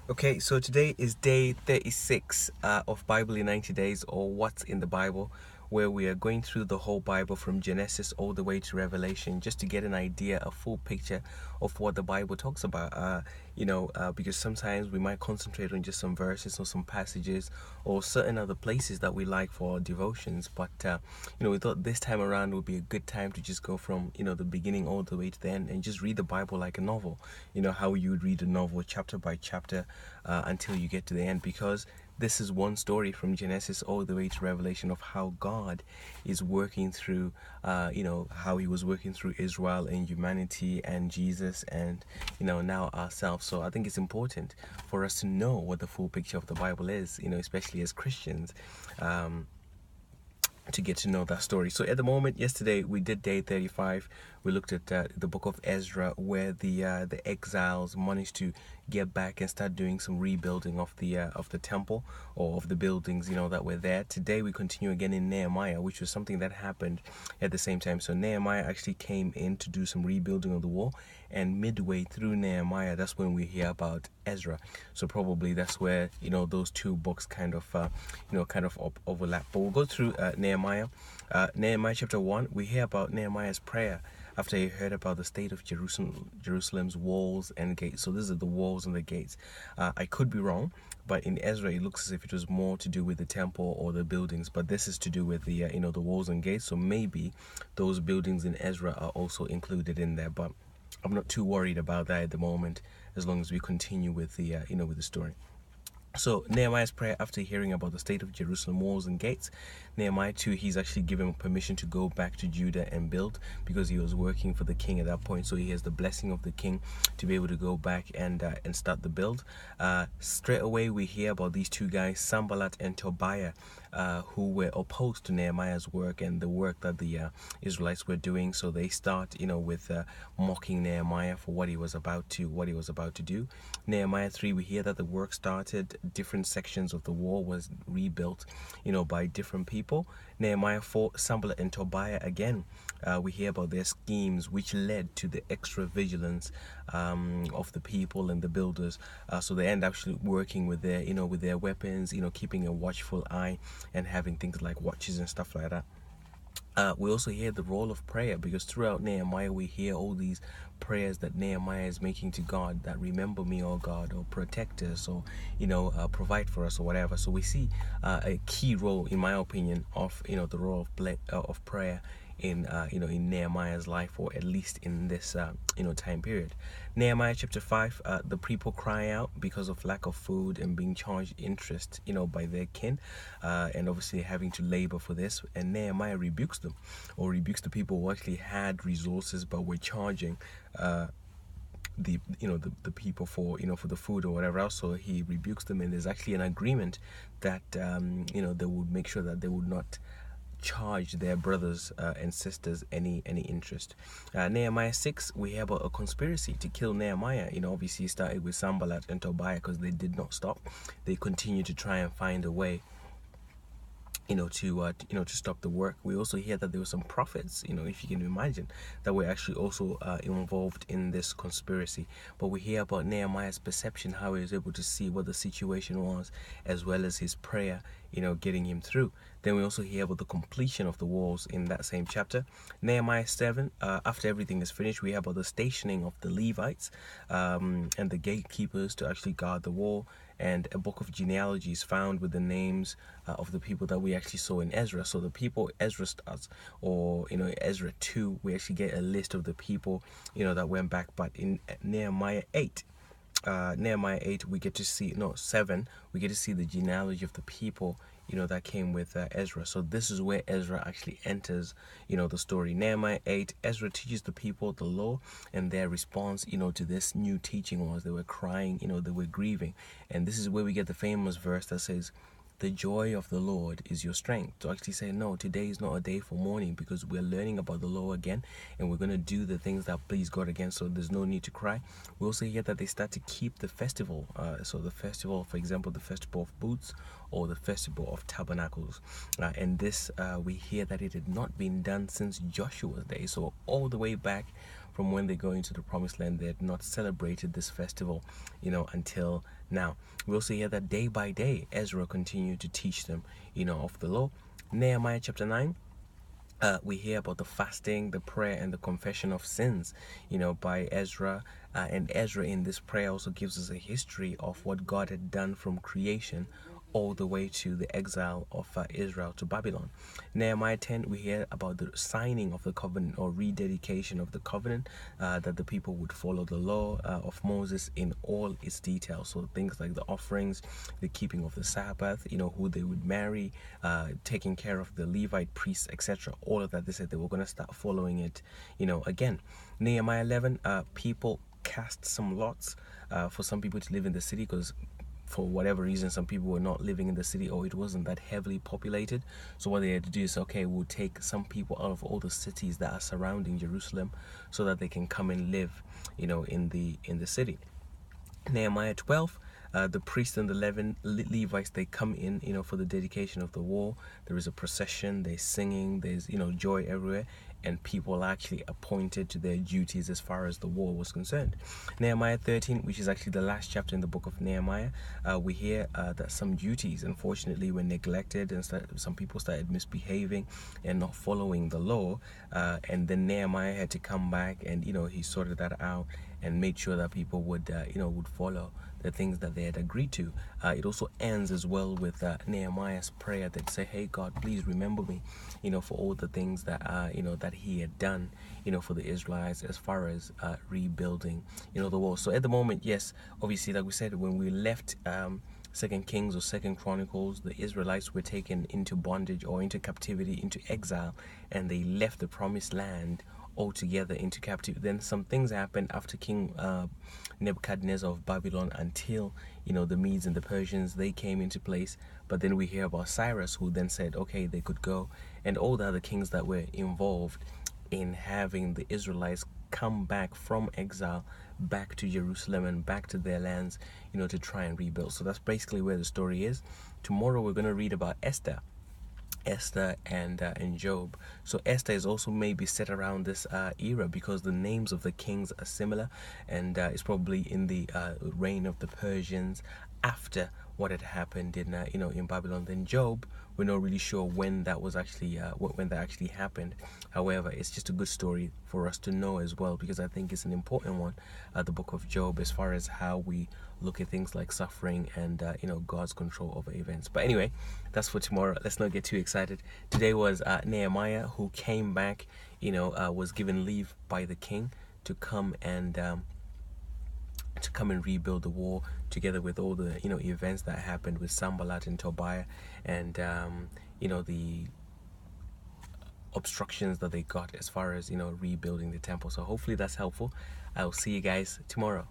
Okay, so today is day 36 of Bible in 90 Days, or What's in the Bible, where we are going through the whole Bible from Genesis all the way to Revelation, just to get an idea, a full picture of what the Bible talks about. Because sometimes we might concentrate on just some verses or some passages or certain other places that we like for our devotions. But we thought this time around would be a good time to just go from, the beginning all the way to the end and just read the Bible like a novel. You know, how you would read a novel chapter by chapter until you get to the end, because this is one story from Genesis all the way to Revelation of how God is working through, how He was working through Israel and humanity and Jesus and, now ourselves. So I think it's important for us to know what the full picture of the Bible is, especially as Christians. To get to know that story. So at the moment, yesterday we did day 35. We looked at the book of Ezra, where the exiles managed to get back and start doing some rebuilding of the temple or of the buildings, that were there. Today we continue again in Nehemiah, which was something that happened at the same time. So Nehemiah actually came in to do some rebuilding of the wall, and midway through Nehemiah, that's when we hear about Ezra. So probably that's where those two books kind of overlap. But we'll go through Nehemiah. Nehemiah chapter 1, we hear about Nehemiah's prayer after he heard about the state of Jerusalem's walls and gates. So these are the walls and the gates. I could be wrong, but in Ezra it looks as if it was more to do with the temple or the buildings, but this is to do with the walls and gates. So maybe those buildings in Ezra are also included in there, but I'm not too worried about that at the moment, as long as we continue with the story. So Nehemiah's prayer after hearing about the state of Jerusalem walls and gates, Nehemiah too, he's actually given permission to go back to Judah and build, because he was working for the king at that point. So he has the blessing of the king to be able to go back and start the build. Straight away we hear about these two guys, Sanballat and Tobiah, who were opposed to Nehemiah's work and the work that the Israelites were doing. So they start, with mocking Nehemiah for what he was about to do. Nehemiah 3, we hear that the work started. Different sections of the wall was rebuilt, by different people. Nehemiah 4, Sanballat and Tobiah again. We hear about their schemes, which led to the extra vigilance of the people and the builders. So they end up actually working with their weapons, keeping a watchful eye and having things like watches and stuff like that. We also hear the role of prayer, because throughout Nehemiah we hear all these prayers that Nehemiah is making to God, that remember me, oh God, or protect us, or provide for us, or whatever. So we see a key role, in my opinion, of the role of prayer in Nehemiah's life, or at least in this time period. Nehemiah chapter 5, the people cry out because of lack of food and being charged interest by their kin, and obviously having to labor for this. And Nehemiah rebukes them, or rebukes the people who actually had resources but were charging the people for the food or whatever else. So he rebukes them, and there's actually an agreement that they would make sure that they would not charge their brothers and sisters any interest. Nehemiah 6, we hear about a conspiracy to kill Nehemiah. Obviously it started with Sanballat and Tobiah, because they did not stop. They continued to try and find a way to stop the work. We also hear that there were some prophets, if you can imagine, that were actually also involved in this conspiracy. But we hear about Nehemiah's perception, how he was able to see what the situation was, as well as his prayer, getting him through. Then we also hear about the completion of the walls in that same chapter. Nehemiah 7, after everything is finished, we hear about the stationing of the Levites and the gatekeepers to actually guard the wall. And a book of genealogies found with the names of the people that we actually saw in Ezra. So the people Ezra starts, or Ezra 2, we actually get a list of the people that went back. But in Nehemiah 8, we get to see 7, we get to see the genealogy of the people that came with Ezra. So this is where Ezra actually enters the story. Nehemiah 8, Ezra teaches the people the law, and their response to this new teaching was they were crying, they were grieving. And this is where we get the famous verse that says, the joy of the Lord is your strength. To actually say, no, today is not a day for mourning, because we're learning about the law again, and we're going to do the things that please God again, so there's no need to cry. We also hear that they start to keep the festival. So the festival, for example, the festival of booths, or the festival of tabernacles. And this, we hear that it had not been done since Joshua's day. So all the way back from when they go into the promised land. They had not celebrated this festival, until now. We also hear that day by day Ezra continued to teach them, of the law. Nehemiah chapter 9, we hear about the fasting, the prayer, and the confession of sins, by Ezra. And Ezra in this prayer also gives us a history of what God had done from creation all the way to the exile of Israel to Babylon. Nehemiah 10, we hear about the signing of the covenant or rededication of the covenant, that the people would follow the law of Moses in all its details. So things like the offerings, the keeping of the Sabbath, who they would marry, taking care of the Levite priests, etc. All of that, they said they were going to start following it, again. Nehemiah 11, people cast some lots for some people to live in the city, because for whatever reason some people were not living in the city, or it wasn't that heavily populated. So what they had to do is, okay, we'll take some people out of all the cities that are surrounding Jerusalem so that they can come and live, in the city. Nehemiah 12, the priests and the Levites, they come in, for the dedication of the wall. There is a procession, there's singing, there's, joy everywhere, and people are actually appointed to their duties as far as the wall was concerned. Nehemiah 13, which is actually the last chapter in the book of Nehemiah, we hear that some duties, unfortunately, were neglected, and some people started misbehaving and not following the law, and then Nehemiah had to come back and, he sorted that out and made sure that people would follow the things that they had agreed to. It also ends as well with Nehemiah's prayer that say, hey God, please remember me, for all the things that that he had done, for the Israelites as far as rebuilding, the wall. So at the moment, yes, obviously, like we said, when we left Second Kings or Second Chronicles, the Israelites were taken into bondage or into captivity, into exile, and they left the promised land altogether into captivity. Then some things happened after King Nebuchadnezzar of Babylon, until the Medes and the Persians, they came into place. But then we hear about Cyrus, who then said, okay, they could go, and all the other kings that were involved in having the Israelites come back from exile back to Jerusalem and back to their lands, to try and rebuild. So that's basically where the story is. Tomorrow we're going to read about Esther and Job. So Esther is also maybe set around this era, because the names of the kings are similar, and it's probably in the reign of the Persians after what had happened in in Babylon. Then Job, we're not really sure when that was actually when that actually happened. However, it's just a good story for us to know as well, because I think it's an important one, the book of Job, as far as how we look at things like suffering and God's control over events. But anyway, that's for tomorrow. Let's not get too excited. Today was Nehemiah, who came back, was given leave by the king to come and rebuild the wall, together with all the events that happened with Sanballat and Tobiah, and the obstructions that they got as far as rebuilding the temple. So hopefully that's helpful. I'll see you guys tomorrow.